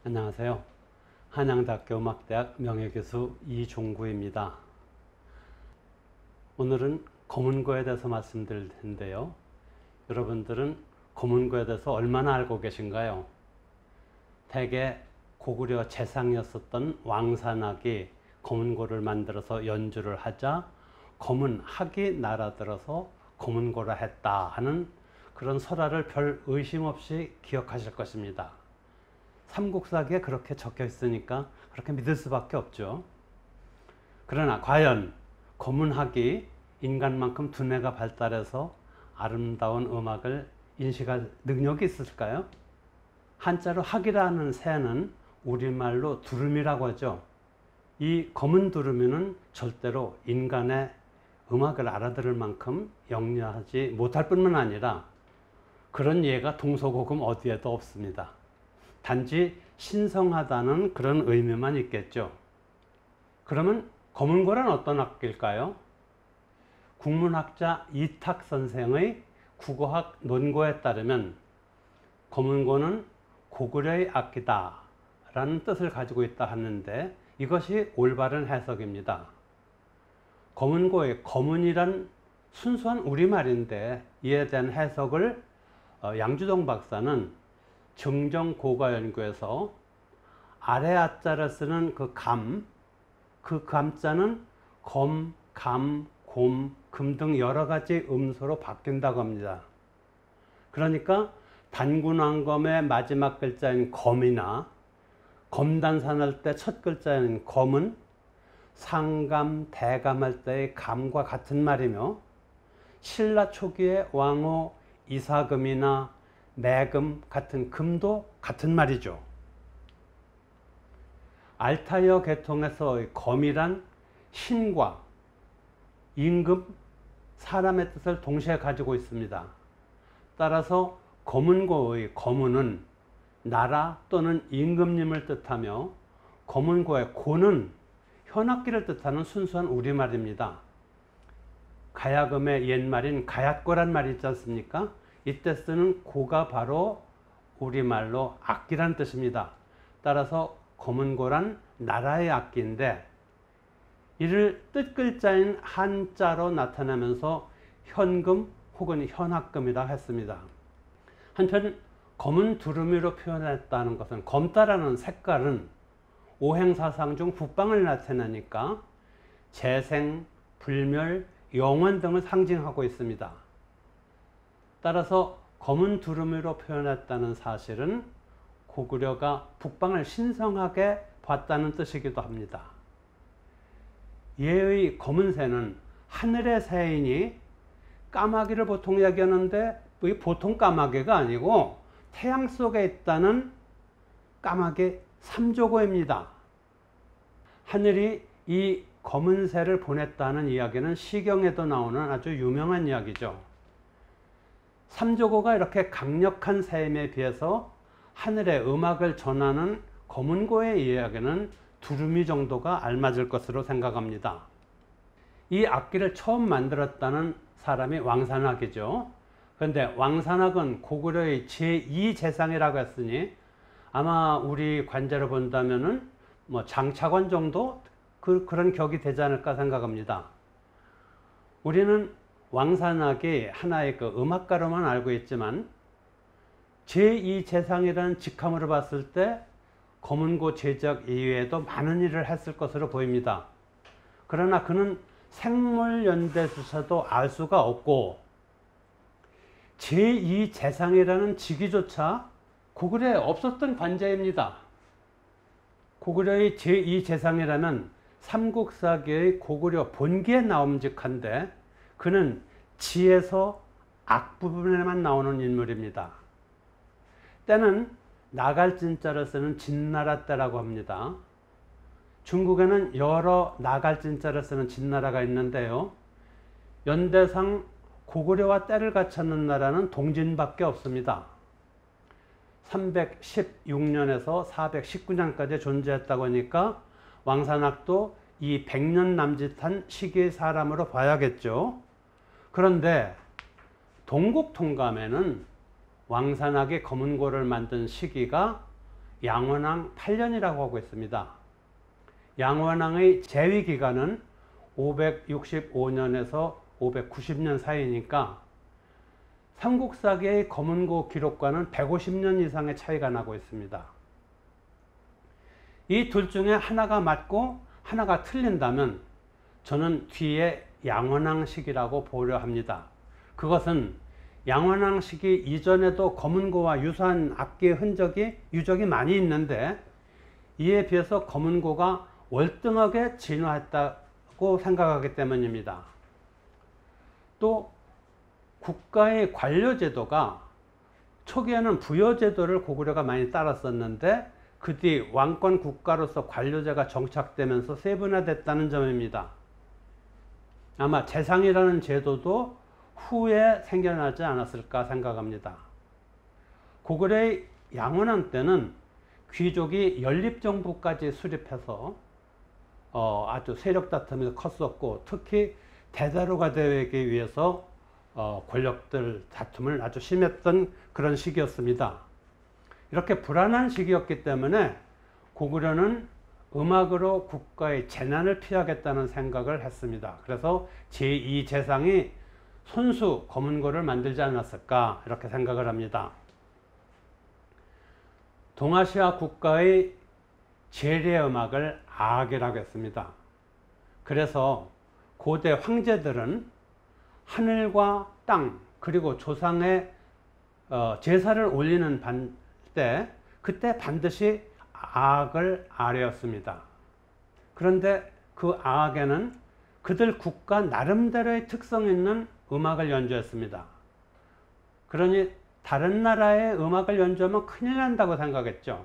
안녕하세요. 한양대학교 음악대학 명예교수 이종구입니다. 오늘은 검은고에 대해서 말씀드릴 텐데요. 여러분들은 검은고에 대해서 얼마나 알고 계신가요? 대개 고구려 재상이었었던 왕산악이 검은고를 만들어서 연주를 하자 검은학이 날아들어서 검은고라 했다 하는 그런 설화를 별 의심 없이 기억하실 것입니다. 삼국사기에 그렇게 적혀 있으니까 그렇게 믿을 수밖에 없죠. 그러나 과연 검은학이 인간만큼 두뇌가 발달해서 아름다운 음악을 인식할 능력이 있을까요? 한자로 학이라는 새는 우리말로 두루미라고 하죠. 이 검은 두루미는 절대로 인간의 음악을 알아들을 만큼 영리하지 못할 뿐만 아니라 그런 예가 동서고금 어디에도 없습니다. 단지 신성하다는 그런 의미만 있겠죠. 그러면 검은고란 어떤 악기일까요? 국문학자 이탁 선생의 국어학 논고에 따르면 검은고는 고구려의 악기다 라는 뜻을 가지고 있다 하는데 이것이 올바른 해석입니다. 검은고의 검은이란 순수한 우리말인데 이에 대한 해석을 양주동 박사는 정정고가연구에서 아래 아자를 쓰는 그 감자는 검, 감, 곰, 금 등 여러 가지 음소로 바뀐다고 합니다. 그러니까 단군왕검의 마지막 글자인 검이나 검단산할 때 첫 글자인 검은 상감, 대감할 때의 감과 같은 말이며 신라 초기의 왕호 이사금이나 매금 같은 금도 같은 말이죠. 알타이어 계통에서의 검이란 신과 임금, 사람의 뜻을 동시에 가지고 있습니다. 따라서 검은고의 검은은 나라 또는 임금님을 뜻하며 검은고의 고는 현악기를 뜻하는 순수한 우리말입니다. 가야금의 옛말인 가얏고란 말이 있지 않습니까? 이때 쓰는 고가 바로 우리말로 악기란 뜻입니다. 따라서 검은고란 나라의 악기인데 이를 뜻글자인 한자로 나타내면서 현금 혹은 현악금이라 했습니다. 한편 검은 두루미로 표현했다는 것은 검다라는 색깔은 오행사상 중 북방을 나타내니까 재생, 불멸, 영원 등을 상징하고 있습니다. 따라서 검은 두루미로 표현했다는 사실은 고구려가 북방을 신성하게 봤다는 뜻이기도 합니다. 예의 검은 새는 하늘의 새이니 까마귀를 보통 이야기하는데 보통 까마귀가 아니고 태양 속에 있다는 까마귀 삼조고입니다. 하늘이 이 검은 새를 보냈다는 이야기는 시경에도 나오는 아주 유명한 이야기죠. 삼조고가 이렇게 강력한 셈에 비해서 하늘의 음악을 전하는 검은고의 이야기는 두루미 정도가 알맞을 것으로 생각합니다. 이 악기를 처음 만들었다는 사람이 왕산악이죠. 그런데 왕산악은 고구려의 제2재상이라고 했으니 아마 우리 관제로 본다면은 장차관 정도 그런 격이 되지 않을까 생각합니다. 우리는 왕산악이 하나의 그 음악가로만 알고 있지만 제2재상이라는 직함으로 봤을 때 검은고 제작 이외에도 많은 일을 했을 것으로 보입니다. 그러나 그는 생물연대수사도 알 수가 없고 제2재상이라는 직위조차 고구려에 없었던 관제입니다. 고구려의 제2재상이라면 삼국사기의 고구려 본기에 나옴직한데 그는 지에서 악부분에만 나오는 인물입니다. 때는 나갈진자를 쓰는 진나라 때라고 합니다. 중국에는 여러 나갈진자를 쓰는 진나라가 있는데요. 연대상 고구려와 때를 갖췄는 나라는 동진밖에 없습니다. 316년에서 419년까지 존재했다고 하니까 왕산악도 이 100년 남짓한 시기의 사람으로 봐야겠죠. 그런데 동국통감에는 왕산악이 검은고를 만든 시기가 양원왕 8년이라고 하고 있습니다. 양원왕의 재위 기간은 565년에서 590년 사이니까 삼국사기의 검은고 기록과는 150년 이상의 차이가 나고 있습니다. 이 둘 중에 하나가 맞고 하나가 틀린다면 저는 뒤에 양원왕 시기라고 보려 합니다. 그것은 양원왕 시기 이전에도 검은고와 유사한 악기의 유적이 많이 있는데 이에 비해서 검은고가 월등하게 진화했다고 생각하기 때문입니다. 또 국가의 관료제도가 초기에는 부여제도를 고구려가 많이 따랐었는데 그 뒤 왕권 국가로서 관료제가 정착되면서 세분화됐다는 점입니다. 아마 재상이라는 제도도 후에 생겨나지 않았을까 생각합니다. 고구려의 양원왕 때는 귀족이 연립정부까지 수립해서 아주 세력 다툼이 컸었고 특히 대다루가 되기 위해서 권력들 다툼을 아주 심했던 그런 시기였습니다. 이렇게 불안한 시기였기 때문에 고구려는 음악으로 국가의 재난을 피하겠다는 생각을 했습니다. 그래서 제2재상이 손수 검은고를 만들지 않았을까 이렇게 생각을 합니다. 동아시아 국가의 재래 음악을 악이라고 했습니다. 그래서 고대 황제들은 하늘과 땅 그리고 조상의 제사를 올리는 그때 반드시 악을 아뢰었습니다. 그런데 그 악에는 그들 국가 나름대로의 특성 있는 음악을 연주했습니다. 그러니 다른 나라의 음악을 연주하면 큰일 난다고 생각했죠.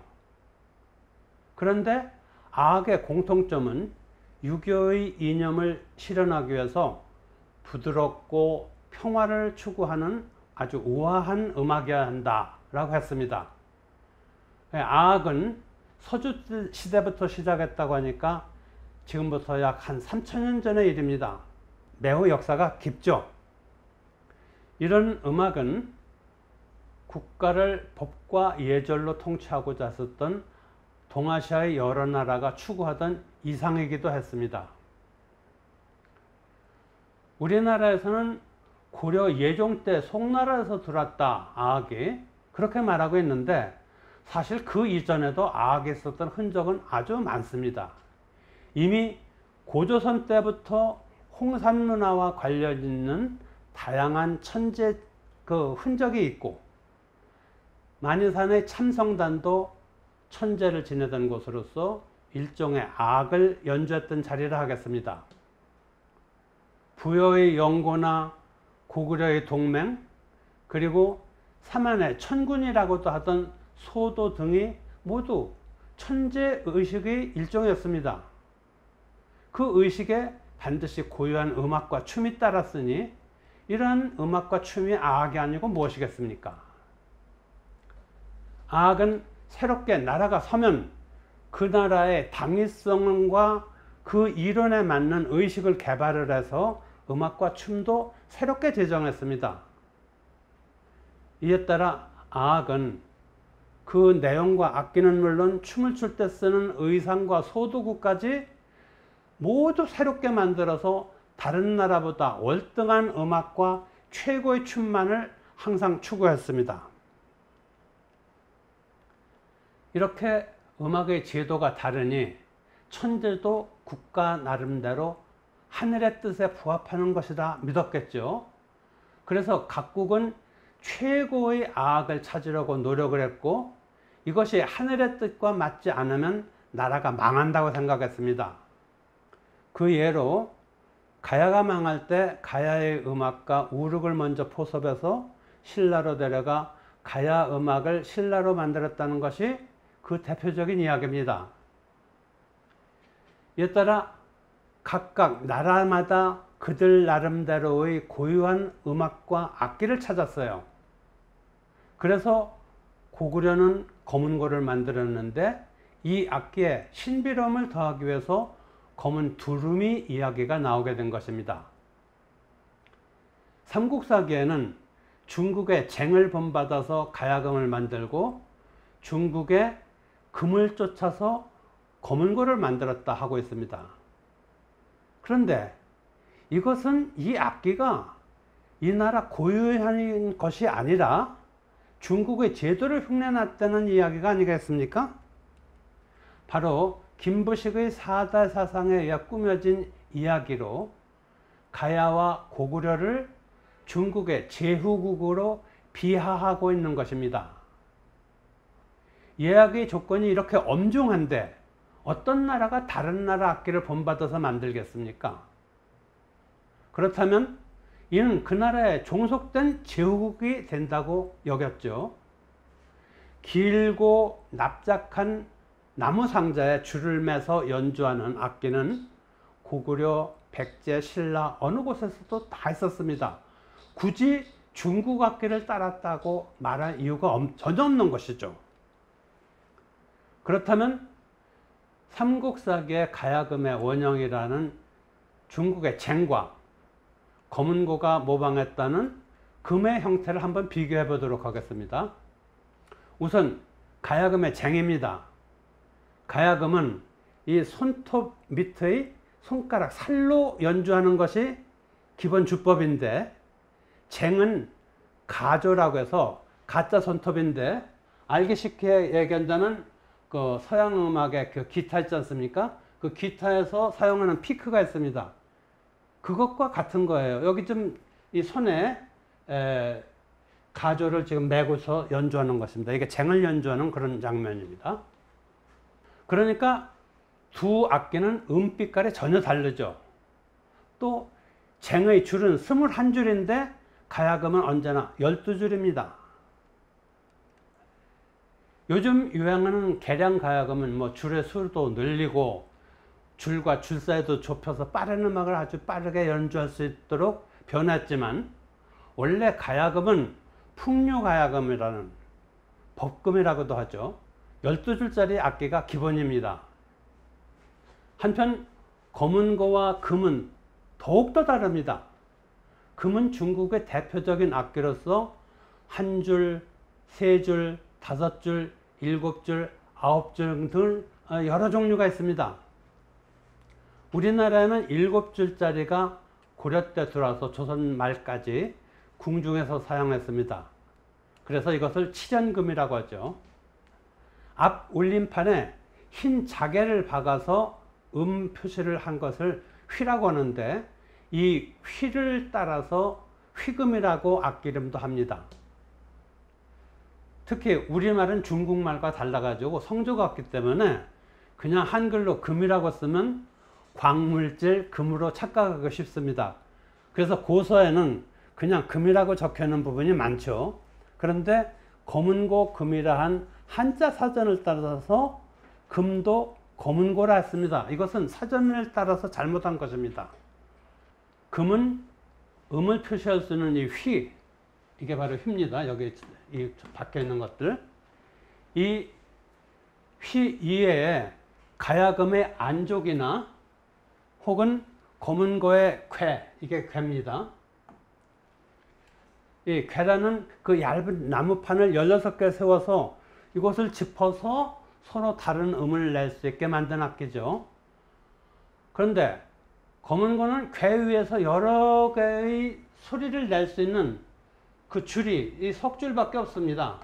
그런데 악의 공통점은 유교의 이념을 실현하기 위해서 부드럽고 평화를 추구하는 아주 우아한 음악이어야 한다라고 했습니다. 악은 서주 시대부터 시작했다고 하니까 지금부터 약 한 3000년 전의 일입니다. 매우 역사가 깊죠. 이런 음악은 국가를 법과 예절로 통치하고자 했었던 동아시아의 여러 나라가 추구하던 이상이기도 했습니다. 우리나라에서는 고려 예종 때 송나라에서 들어왔다 악이 그렇게 말하고 있는데 사실 그 이전에도 악이 있었던 흔적은 아주 많습니다. 이미 고조선 때부터 홍산 문화와 관련 있는 다양한 천재 흔적이 있고 만이산의 참성단도 천재를 지내던 곳으로서 일종의 악을 연주했던 자리라 하겠습니다. 부여의 영고나 고구려의 동맹 그리고 삼안의 천군이라고도 하던 소도 등이 모두 천재의식의 일종이었습니다. 그 의식에 반드시 고유한 음악과 춤이 따랐으니 이러한 음악과 춤이 악이 아니고 무엇이겠습니까? 악은 새롭게 나라가 서면 그 나라의 당위성과 그 이론에 맞는 의식을 개발을 해서 음악과 춤도 새롭게 제정했습니다. 이에 따라 악은 그 내용과 악기는 물론 춤을 출 때 쓰는 의상과 소도구까지 모두 새롭게 만들어서 다른 나라보다 월등한 음악과 최고의 춤만을 항상 추구했습니다. 이렇게 음악의 제도가 다르니 천재도 국가 나름대로 하늘의 뜻에 부합하는 것이다 믿었겠죠. 그래서 각국은 최고의 악을 찾으려고 노력을 했고 이것이 하늘의 뜻과 맞지 않으면 나라가 망한다고 생각했습니다. 그 예로 가야가 망할 때 가야의 음악가 우륵을 먼저 포섭해서 신라로 데려가 가야 음악을 신라로 만들었다는 것이 그 대표적인 이야기입니다. 이에 따라 각각 나라마다 그들 나름대로의 고유한 음악과 악기를 찾았어요. 그래서 고구려는 검은고를 만들었는데 이 악기에 신비로움을 더하기 위해서 검은 두루미 이야기가 나오게 된 것입니다. 삼국사기에는 중국의 쟁을 본받아서 가야금을 만들고 중국의 금을 쫓아서 검은고를 만들었다 하고 있습니다. 그런데 이것은 이 악기가 이 나라 고유한 것이 아니라 중국의 제도를 흉내냈다는 이야기가 아니겠습니까? 바로 김부식의 사다 사상에 의해 꾸며진 이야기로 가야와 고구려를 중국의 제후국으로 비하하고 있는 것입니다. 예약의 조건이 이렇게 엄중한데 어떤 나라가 다른 나라 악기를 본받아서 만들겠습니까? 그렇다면 이는 그 나라에 종속된 제후국이 된다고 여겼죠. 길고 납작한 나무 상자에 줄을 매서 연주하는 악기는 고구려, 백제, 신라 어느 곳에서도 다 있었습니다. 굳이 중국 악기를 따랐다고 말할 이유가 전혀 없는 것이죠. 그렇다면 삼국사기의 가야금의 원형이라는 중국의 쟁과 검은고가 모방했다는 금의 형태를 한번 비교해 보도록 하겠습니다. 우선 가야금의 쟁입니다. 가야금은 이 손톱 밑의 손가락 살로 연주하는 것이 기본 주법인데, 쟁은 가조라고 해서 가짜 손톱인데, 알기 쉽게 얘기한다면 그 서양 음악의 그 기타 있지 않습니까? 그 기타에서 사용하는 피크가 있습니다. 그것과 같은 거예요. 여기 좀 이 손에 가조를 지금 메고서 연주하는 것입니다. 이게 쟁을 연주하는 그런 장면입니다. 그러니까 두 악기는 음빛깔이 전혀 다르죠. 또 쟁의 줄은 21줄인데 가야금은 언제나 12줄입니다. 요즘 유행하는 개량 가야금은 뭐 줄의 수도 늘리고 줄과 줄 사이도 좁혀서 빠른 음악을 아주 빠르게 연주할 수 있도록 변했지만, 원래 가야금은 풍류가야금이라는 법금이라고도 하죠. 12줄짜리 악기가 기본입니다. 한편 검은고와 금은 더욱더 다릅니다. 금은 중국의 대표적인 악기로서 한 줄, 세 줄, 다섯 줄, 일곱 줄, 아홉 줄 등 여러 종류가 있습니다. 우리나라에는 7줄짜리가 고려 때 들어와서 조선 말까지 궁중에서 사용했습니다. 그래서 이것을 칠연금이라고 하죠. 앞 울림판에 흰 자개를 박아서 표시를 한 것을 휘라고 하는데, 이 휘를 따라서 휘금이라고 악기 이름도 합니다. 특히 우리말은 중국말과 달라가지고 성조가 없기 때문에 그냥 한글로 금이라고 쓰면 광물질 금으로 착각하기 쉽습니다. 그래서 고서에는 그냥 금이라고 적혀 있는 부분이 많죠. 그런데 검은고 금이라 한 한자 사전을 따라서 금도 검은고라 했습니다. 이것은 사전을 따라서 잘못한 것입니다. 금은 음을 표시할 수 있는 이 휘, 이게 바로 휘입니다. 여기 이 박혀 있는 것들. 이 휘 이외에 가야금의 안족이나 혹은 검은고의 쾌, 이게 쾌입니다. 이 쾌라는 그 얇은 나무판을 16개 세워서 이것을 짚어서 서로 다른 음을 낼 수 있게 만든 악기죠. 그런데 검은고는 쾌 위에서 여러 개의 소리를 낼 수 있는 그 줄이 이 석줄밖에 없습니다.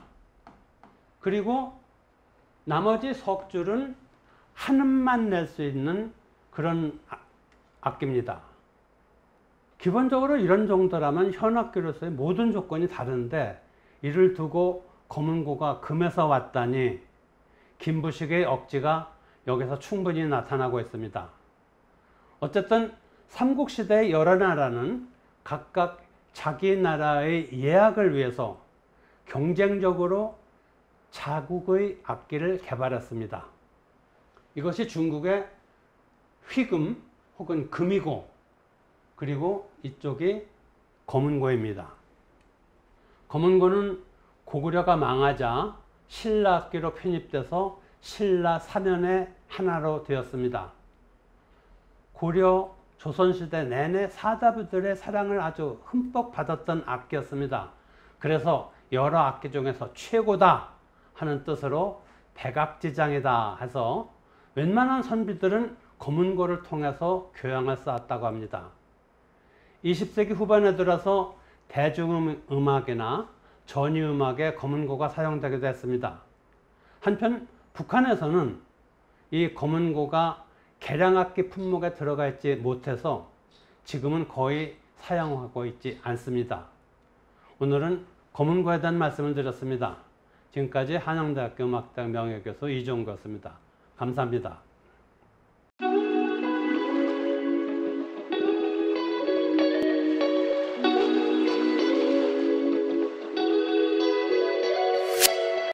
그리고 나머지 석줄은 한 음만 낼 수 있는 그런 악기입니다. 기본적으로 이런 정도라면 현악기로서의 모든 조건이 다른데, 이를 두고 검은고가 금에서 왔다니 김부식의 억지가 여기서 충분히 나타나고 있습니다. 어쨌든 삼국시대의 여러 나라는 각각 자기 나라의 예약을 위해서 경쟁적으로 자국의 악기를 개발했습니다. 이것이 중국의 휘금 혹은 금이고, 그리고 이쪽이 검은고입니다. 검은고는 고구려가 망하자 신라 악기로 편입돼서 신라 4년의 하나로 되었습니다. 고려 조선시대 내내 사다부들의 사랑을 아주 흠뻑 받았던 악기였습니다. 그래서 여러 악기 중에서 최고다 하는 뜻으로 백악지장이다 해서 웬만한 선비들은 검은고를 통해서 교양을 쌓았다고 합니다. 20세기 후반에 들어서 대중음악이나 전위음악에 검은고가 사용되기도 했습니다. 한편 북한에서는 이 검은고가 개량악기 품목에 들어가 있지 못해서 지금은 거의 사용하고 있지 않습니다. 오늘은 검은고에 대한 말씀을 드렸습니다. 지금까지 한양대학교 음악대학 명예교수 이종구였습니다. 감사합니다.